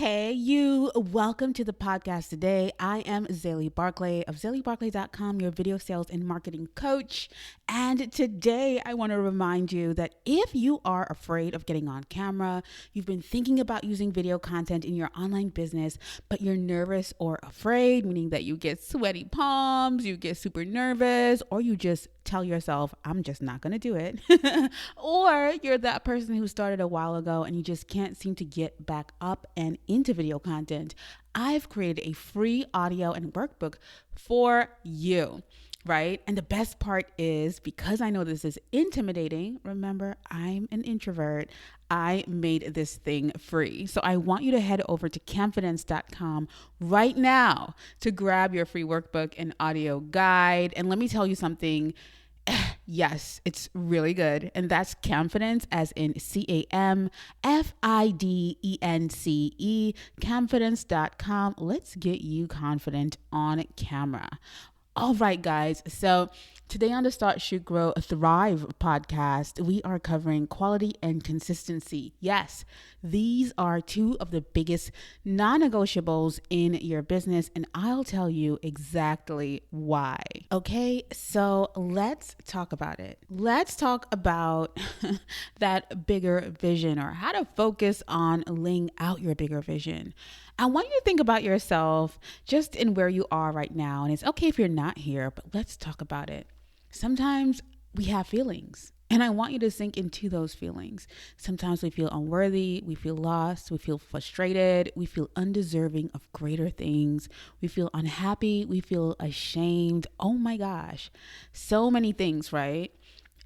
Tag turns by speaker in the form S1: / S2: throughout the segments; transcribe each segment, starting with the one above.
S1: Hey, you. Welcome to the podcast today. I am Zaylee Barclay of ZayleeBarclay.com, your video sales and marketing coach. And today I want to remind you that if you are afraid of getting on camera, you've been thinking about using video content in your online business, but you're nervous or afraid, meaning that you get sweaty palms, you get super nervous, or you just tell yourself, I'm just not going to do it. Or you're that person who started a while ago and you just can't seem to get back up and into video content. I've created a free audio and workbook for you, right? And the best part is, because I know this is intimidating, remember, I'm an introvert, I made this thing free. So I want you to head over to Confidence.com right now to grab your free workbook and audio guide. And let me tell you something. Yes, it's really good. And that's Confidence, as in CAMFIDENCE, confidence.com. Let's get you confident on camera. All right, guys. So today on the Start, Shoot, Grow, Thrive podcast, we are covering quality and consistency. Yes, these are two of the biggest non-negotiables in your business, and I'll tell you exactly why. Okay, so let's talk about it. Let's talk about that bigger vision, or how to focus on laying out your bigger vision. I want you to think about yourself just in where you are right now. And it's okay if you're not here, but let's talk about it. Sometimes we have feelings, and I want you to sink into those feelings. Sometimes we feel unworthy, we feel lost, we feel frustrated, we feel undeserving of greater things. We feel unhappy, we feel ashamed. Oh my gosh, so many things, right?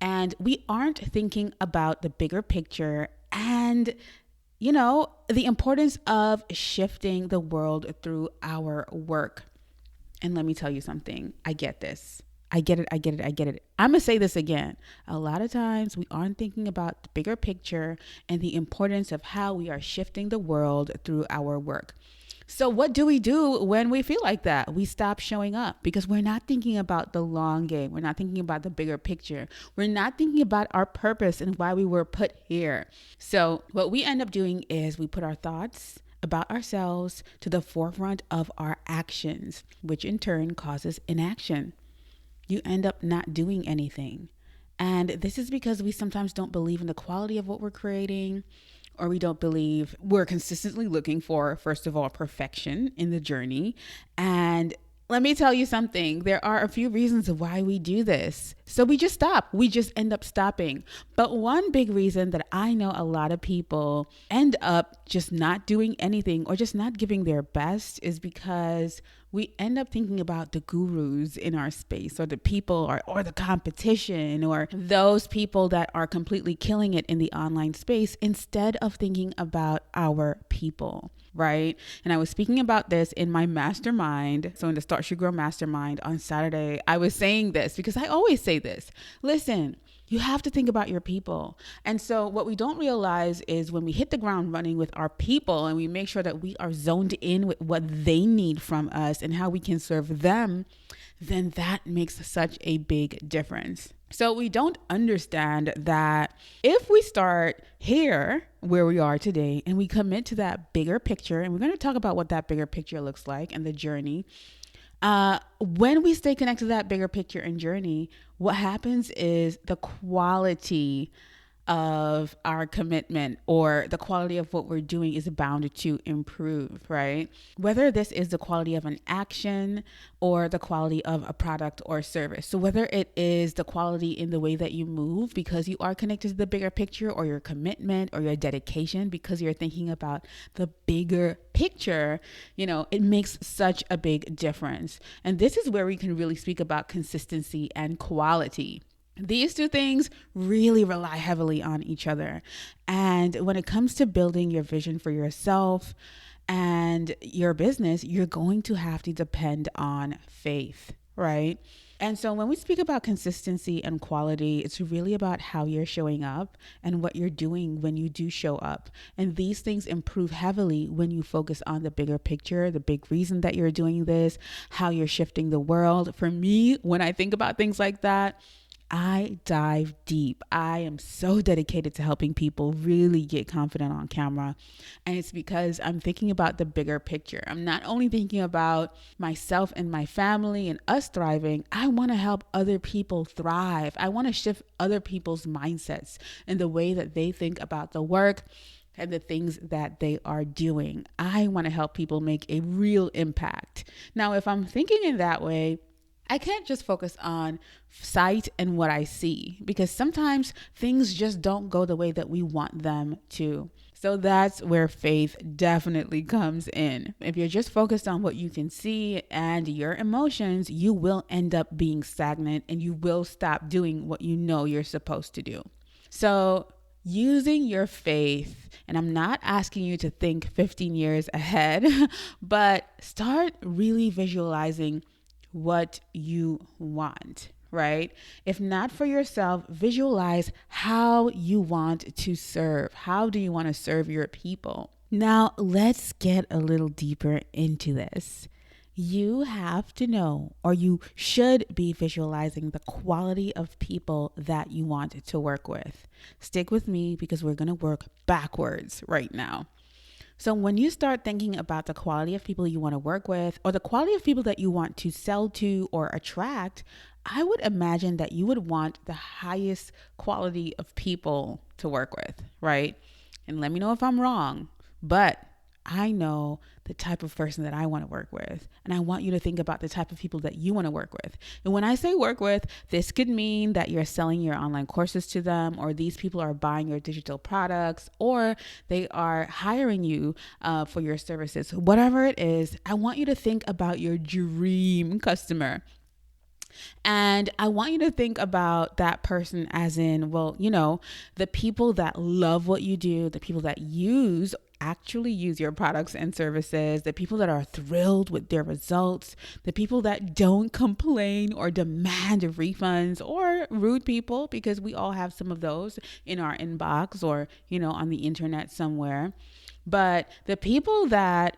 S1: And we aren't thinking about the bigger picture and the importance of shifting the world through our work. And let me tell you something. I get this. I get it. I'm going to say this again. A lot of times we aren't thinking about the bigger picture and the importance of how we are shifting the world through our work. So what do we do when we feel like that? We stop showing up because we're not thinking about the long game. We're not thinking about the bigger picture. We're not thinking about our purpose and why we were put here. So what we end up doing is we put our thoughts about ourselves to the forefront of our actions, which in turn causes inaction. You end up not doing anything. And this is because we sometimes don't believe in the quality of what we're creating, or we don't believe we're consistently looking for, first of all, perfection in the journey. And let me tell you something. There are a few reasons why we do this. So we just stop. We just end up stopping. But one big reason that I know a lot of people end up just not doing anything or just not giving their best is because we end up thinking about the gurus in our space, or the people, or the competition, or those people that are completely killing it in the online space, instead of thinking about our people, right? And I was speaking about this in my mastermind. So in the Start, Shoot, Grow mastermind on Saturday, I was saying this because I always say this. Listen, you have to think about your people. And so what we don't realize is when we hit the ground running with our people and we make sure that we are zoned in with what they need from us and how we can serve them, then that makes such a big difference. So we don't understand that if we start here where we are today and we commit to that bigger picture, and we're going to talk about what that bigger picture looks like and the journey. When we stay connected to that bigger picture and journey, what happens is the quality of our commitment, or the quality of what we're doing, is bound to improve, right? Whether this is the quality of an action or the quality of a product or service. So whether it is the quality in the way that you move because you are connected to the bigger picture, or your commitment or your dedication because you're thinking about the bigger picture, it makes such a big difference. And this is where we can really speak about consistency and quality. These two things really rely heavily on each other. And when it comes to building your vision for yourself and your business, you're going to have to depend on faith, right? And so when we speak about consistency and quality, it's really about how you're showing up and what you're doing when you do show up. And these things improve heavily when you focus on the bigger picture, the big reason that you're doing this, how you're shifting the world. For me, when I think about things like that, I dive deep. I am so dedicated to helping people really get confident on camera. And it's because I'm thinking about the bigger picture. I'm not only thinking about myself and my family and us thriving, I want to help other people thrive. I want to shift other people's mindsets and the way that they think about the work and the things that they are doing. I want to help people make a real impact. Now, if I'm thinking in that way, I can't just focus on sight and what I see, because sometimes things just don't go the way that we want them to. So that's where faith definitely comes in. If you're just focused on what you can see and your emotions, you will end up being stagnant and you will stop doing what you know you're supposed to do. So using your faith, and I'm not asking you to think 15 years ahead, but start really visualizing what you want, right? If not for yourself, visualize how you want to serve. How do you want to serve your people? Now, let's get a little deeper into this. You have to know, or you should be visualizing the quality of people that you want to work with. Stick with me because we're going to work backwards right now. So when you start thinking about the quality of people you want to work with, or the quality of people that you want to sell to or attract, I would imagine that you would want the highest quality of people to work with, right? And let me know if I'm wrong, but I know the type of person that I want to work with. And I want you to think about the type of people that you want to work with. And when I say work with, this could mean that you're selling your online courses to them, or these people are buying your digital products, or they are hiring you for your services. Whatever it is, I want you to think about your dream customer. And I want you to think about that person as in, well, the people that love what you do, the people that actually use your products and services, the people that are thrilled with their results, the people that don't complain or demand refunds, or rude people, because we all have some of those in our inbox or, on the internet somewhere. But the people that,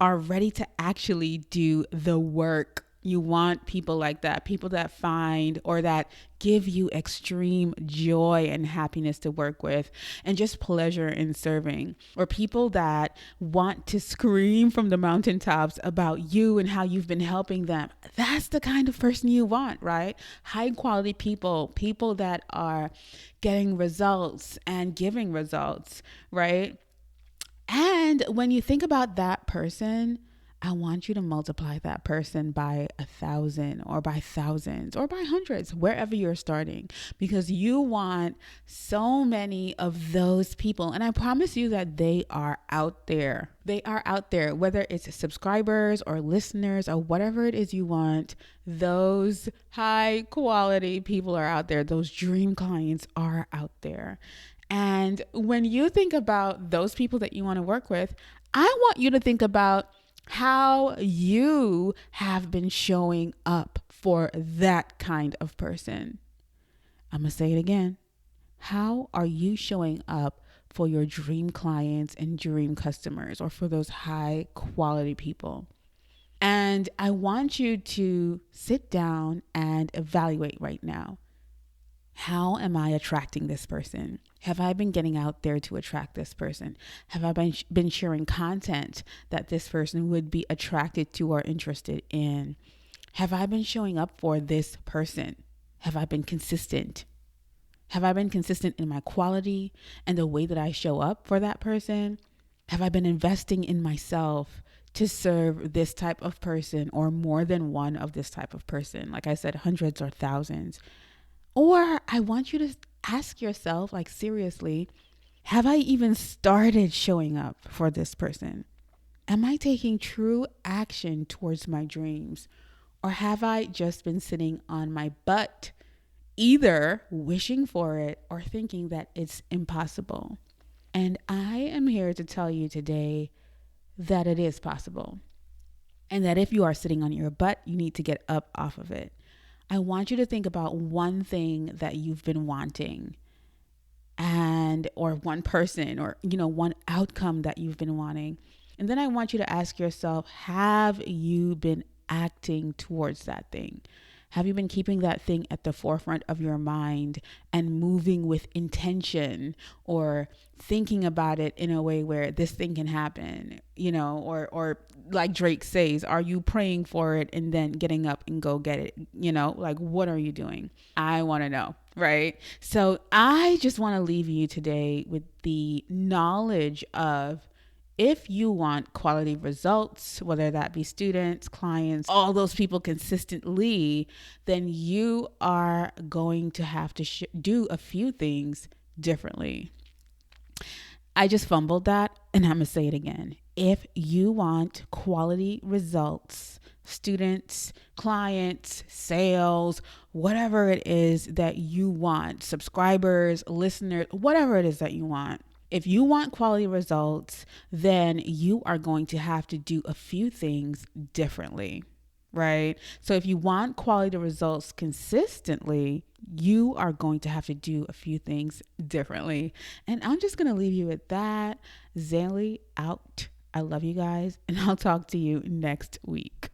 S1: are ready to actually do the work. You want people like that, people that find or that give you extreme joy and happiness to work with, and just pleasure in serving, or people that want to scream from the mountaintops about you and how you've been helping them. That's the kind of person you want, right? High quality people that are getting results and giving results, right? And when you think about that person, I want you to multiply that person by 1,000 or by thousands or by hundreds, wherever you're starting, because you want so many of those people. And I promise you that they are out there. They are out there, whether it's subscribers or listeners or whatever it is you want. Those high quality people are out there. Those dream clients are out there. And when you think about those people that you want to work with, I want you to think about how you have been showing up for that kind of person. I'm going to say it again. How are you showing up for your dream clients and dream customers, or for those high quality people? And I want you to sit down and evaluate right now. How am I attracting this person? Have I been getting out there to attract this person? Have I been sharing content that this person would be attracted to or interested in? Have I been showing up for this person? Have I been consistent? Have I been consistent in my quality and the way that I show up for that person? Have I been investing in myself to serve this type of person, or more than one of this type of person? Like I said, hundreds or thousands. Or I want you to ask yourself, like, seriously, have I even started showing up for this person? Am I taking true action towards my dreams? Or have I just been sitting on my butt, either wishing for it or thinking that it's impossible? And I am here to tell you today that it is possible. And that if you are sitting on your butt, you need to get up off of it. I want you to think about one thing that you've been wanting, or one person, or, one outcome that you've been wanting. And then I want you to ask yourself, have you been acting towards that thing? Have you been keeping that thing at the forefront of your mind and moving with intention, or thinking about it in a way where this thing can happen, or like Drake says, are you praying for it and then getting up and go get it? Like, what are you doing? I want to know, right? So I just want to leave you today with the knowledge of, if you want quality results, whether that be students, clients, all those people consistently, then you are going to have to do a few things differently. I just fumbled that, and I'm going to say it again. If you want quality results, students, clients, sales, whatever it is that you want, subscribers, listeners, whatever it is that you want, if you want quality results, then you are going to have to do a few things differently, right? So if you want quality results consistently, you are going to have to do a few things differently. And I'm just going to leave you with that. Zaylee out. I love you guys, and I'll talk to you next week.